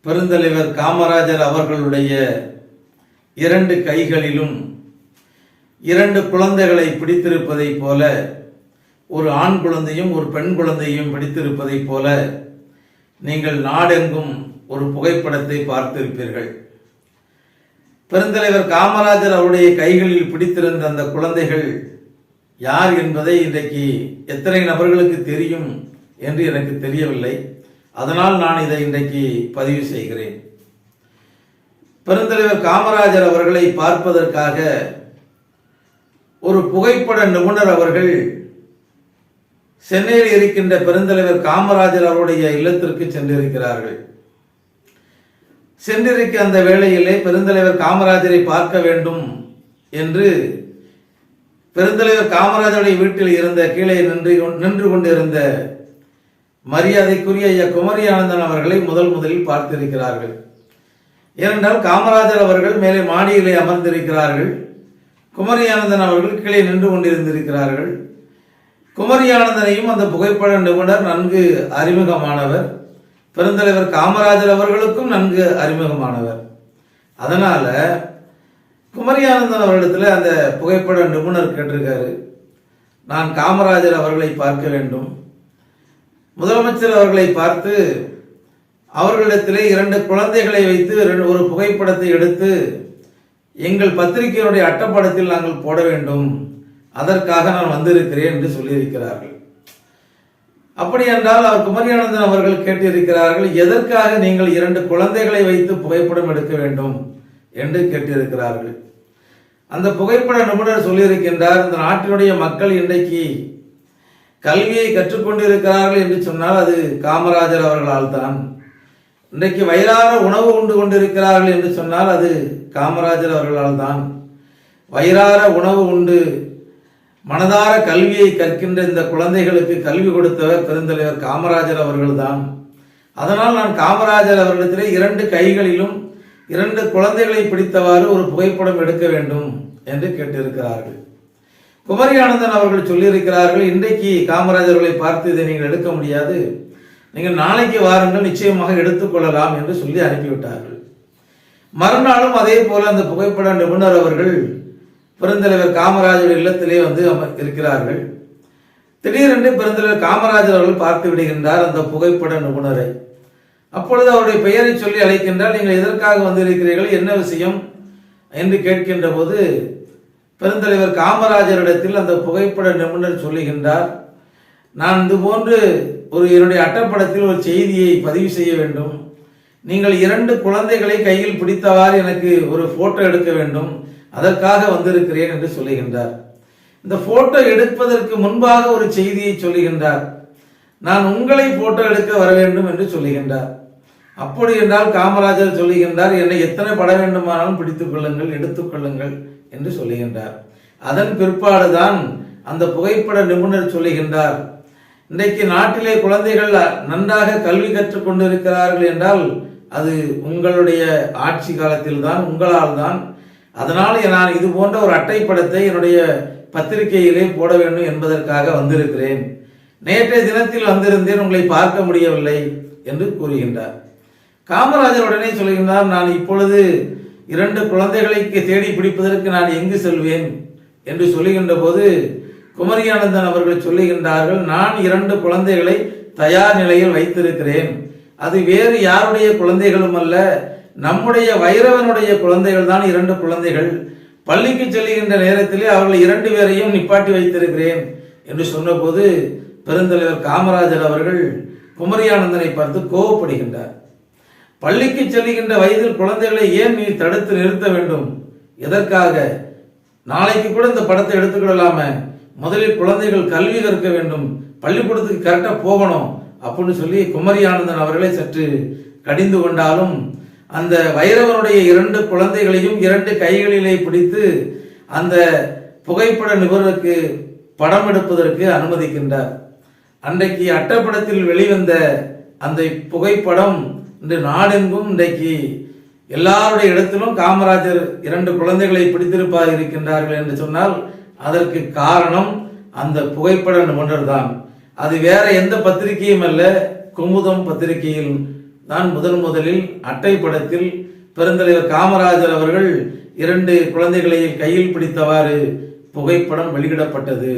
பெருந்தலைவர் காமராஜர் அவர்களுடைய இரண்டு கைகளிலும் இரண்டு குழந்தைகளை பிடித்திருப்பதைப் போல, ஒரு ஆண் குழந்தையும் ஒரு பெண் குழந்தையும் பிடித்திருப்பதைப் போல நீங்கள் நாடெங்கும் ஒரு புகைப்படத்தை பார்த்திருப்பீர்கள். பெருந்தலைவர் காமராஜர் அவருடைய கைகளில் பிடித்திருந்த அந்த குழந்தைகள் யார் என்பதை இன்றைக்கு எத்தனை நபர்களுக்கு தெரியும் என்று எனக்கு தெரியவில்லை. அதனால் நான் இதை இன்றைக்கு பதிவு செய்கிறேன். பெருந்தலைவர் காமராஜர் அவர்களை பார்ப்பதற்காக ஒரு புகைப்பட நிபுணர் அவர்கள் சென்னையில் இருக்கின்ற பெருந்தலைவர் காமராஜர் அவருடைய இல்லத்திற்கு சென்றிருக்கிறார்கள். சென்றிருக்க அந்த வேளையிலே பெருந்தலைவர் காமராஜரை பார்க்க வேண்டும் என்று பெருந்தலைவர் காமராஜருடைய வீட்டில் இருந்த கீழே நின்று கொண்டிருந்த மரியாதைக்குரிய ஐயா குமரி ஆனந்தன் அவர்களை முதலில் பார்த்திருக்கிறார்கள். ஏனென்றால் காமராஜர் அவர்கள் மேலே மாடியிலே அமர்ந்திருக்கிறார்கள், குமரி ஆனந்தன் அவர்கள் கீழே நின்று கொண்டிருந்திருக்கிறார்கள். குமரி ஆனந்தனையும் அந்த புகைப்பட நிபுணர் நன்கு அறிமுகமானவர், பெருந்தலைவர் காமராஜர் அவர்களுக்கும் நன்கு அறிமுகமானவர். அதனால குமரி ஆனந்தன் அவர்களிடத்தில் அந்த புகைப்பட நிபுணர் கேட்டிருக்காரு, நான் காமராஜர் அவர்களை பார்க்க வேண்டும். முதலமைச்சர் அவர்களை பார்த்து அவர்களிடத்திலே இரண்டு குழந்தைகளை வைத்து ஒரு புகைப்படத்தை எடுத்து எங்கள் பத்திரிகையினுடைய அட்டப்படத்தில் நாங்கள் போட வேண்டும், அதற்காக நான் வந்திருக்கிறேன் என்று சொல்லியிருக்கிறார்கள். அப்படி என்றால் அவர் குமரியானந்தன் அவர்கள் கேட்டிருக்கிறார்கள், எதற்காக நீங்கள் இரண்டு குழந்தைகளை வைத்து புகைப்படம் எடுக்க வேண்டும் என்று கேட்டிருக்கிறார்கள். அந்த புகைப்பட நிபுணர் சொல்லியிருக்கின்றார், இந்த நாட்டினுடைய மக்கள் இன்றைக்கு கல்வியை கற்றுக்கொண்டிருக்கிறார்கள் என்று சொன்னால் அது காமராஜர் அவர்களால் தான். இன்றைக்கு வயிறார உணவு உண்டு கொண்டிருக்கிறார்கள் என்று சொன்னால் அது காமராஜர் அவர்களால் தான். வயிறார உணவு உண்டு மனதார கல்வியை கற்கின்ற இந்த குழந்தைகளுக்கு கல்வி கொடுத்தவர் பெருந்தலைவர் காமராஜர் அவர்கள்தான். அதனால் நான் காமராஜர் அவர்களிடத்திலே இரண்டு கைகளிலும் இரண்டு குழந்தைகளை பிடித்தவாறு ஒரு புகைப்படம் எடுக்க வேண்டும் என்று கேட்டிருக்கிறார்கள். குமரி ஆனந்தன் அவர்கள் சொல்லியிருக்கிறார்கள், இன்றைக்கு காமராஜர்களை பார்த்து இதை நீங்கள் எடுக்க முடியாது, நீங்கள் நாளைக்கு வாருங்கள், நிச்சயமாக எடுத்துக்கொள்ளலாம் என்று சொல்லி அனுப்பிவிட்டார்கள். மறுநாளும் அதே போல அந்த புகைப்பட நிபுணர் அவர்கள் பெருந்தலைவர் காமராஜர் இல்லத்திலே வந்து இருக்கிறார்கள். திடீரென்று பெருந்தலைவர் காமராஜர் அவர்கள் பார்த்து விடுகின்றார் அந்த புகைப்பட நிபுணரை. அப்பொழுது அவருடைய பெயரை சொல்லி அழைக்கின்றார், நீங்கள் எதற்காக வந்திருக்கிறீர்கள், என்ன விஷயம் என்று கேட்கின்ற போது பெருந்தலைவர் காமராஜரிடத்தில் அந்த புகைப்பட நிபுணர் சொல்லுகின்றார், நான் இது போன்று என்னுடைய அட்டப்படத்தில் ஒரு செய்தியை பதிவு செய்ய வேண்டும், நீங்கள் இரண்டு குழந்தைகளை கையில் பிடித்தவாறு எனக்கு ஒரு போட்டோ எடுக்க வேண்டும், அதற்காக வந்திருக்கிறேன் என்று சொல்லுகின்றார். இந்த போட்டோ எடுப்பதற்கு முன்பாக ஒரு செய்தியை சொல்லுகின்றார், நான் உங்களை போட்டோ எடுக்க வர வேண்டும் என்று சொல்லுகின்றார். அப்படி என்றால் காமராஜர் சொல்லுகின்றார், என்னை எத்தனை பட வேண்டுமானாலும் பிடித்துக் கொள்ளுங்கள், எடுத்துக்கொள்ளுங்கள் என்று சொல்லுகின்றார். அதன் பிற்பாடுதான் அந்த புகைப்பட நிபுணர் சொல்லுகின்றார், இன்றைக்கு நாட்டிலே குழந்தைகள் நன்றாக கல்வி கற்றுக் கொண்டிருக்கிறார்கள் என்றால் அது உங்களுடைய ஆட்சி காலத்தில் தான், உங்களால் தான். அதனால் நான் இது போன்ற ஒரு அட்டைப்படத்தை என்னுடைய பத்திரிகையிலே போட வேண்டும் என்பதற்காக வந்திருக்கிறேன். நேற்றைய தினத்தில் வந்திருந்தேன், உங்களை பார்க்க முடியவில்லை என்று கூறுகின்றார். காமராஜர் உடனே சொல்கின்றார், நான் இப்பொழுது இரண்டு குழந்தைகளை தேடி பிடிப்பதற்கு நான் எங்கு செல்வேன் என்று சொல்லுகின்ற போது குமரி ஆனந்தன் அவர்கள் சொல்லுகின்றார்கள், நான் இரண்டு குழந்தைகளை தயார் நிலையில் வைத்திருக்கிறேன், அது வேறு யாருடைய குழந்தைகளும் அல்ல, நம்முடைய வைரவனுடைய குழந்தைகள் தான் இரண்டு குழந்தைகள், பள்ளிக்கு செல்லுகின்ற நேரத்திலே அவர்கள் இரண்டு பேரையும் நிப்பாட்டி வைத்திருக்கிறேன் என்று சொன்னபோது பெருந்தலைவர் காமராஜர் அவர்கள் குமரி ஆனந்தனை பார்த்து கோபப்படுகின்றார். பள்ளிக்கு செல்லுகின்ற வயதில் குழந்தைகளை ஏன் நீ தடுத்து நிறுத்த வேண்டும், எதற்காக, நாளைக்கு கூட இந்த படத்தை எடுத்துக்கொள்ளலாம, முதலில் குழந்தைகள் கல்வி கற்க வேண்டும், பள்ளிக்கூடத்துக்கு கரெக்டா போகணும் அப்படின்னு சொல்லி குமரி ஆனந்தன் அவர்களை சற்று கடிந்து கொண்டாலும் அந்த வைரவனுடைய இரண்டு குழந்தைகளையும் இரண்டு கைகளிலே பிடித்து அந்த புகைப்பட நிபுணருக்கு படம் எடுப்பதற்கு அனுமதிக்கின்றார். அன்றைக்கு அட்டப்படத்தில் வெளிவந்த அந்த புகைப்படம் இன்று நாடெங்கும் இன்றைக்கு எல்லாருடைய இடத்திலும் காமராஜர் இரண்டு குழந்தைகளை பிடித்திருப்பார் இருக்கின்றார்கள் என்று சொன்னால் அதற்கு காரணம் அந்த புகைப்பட நிபுணர் தான். அது வேற எந்த பத்திரிகையும் அல்ல, குமுதம் பத்திரிகையில் தான் முதலில் அட்டை படத்தில் பெருந்தலைவர் காமராஜர் அவர்கள் 2 குழந்தைகளை கையில் பிடித்தவாறு புகைப்படம் வெளியிடப்பட்டது.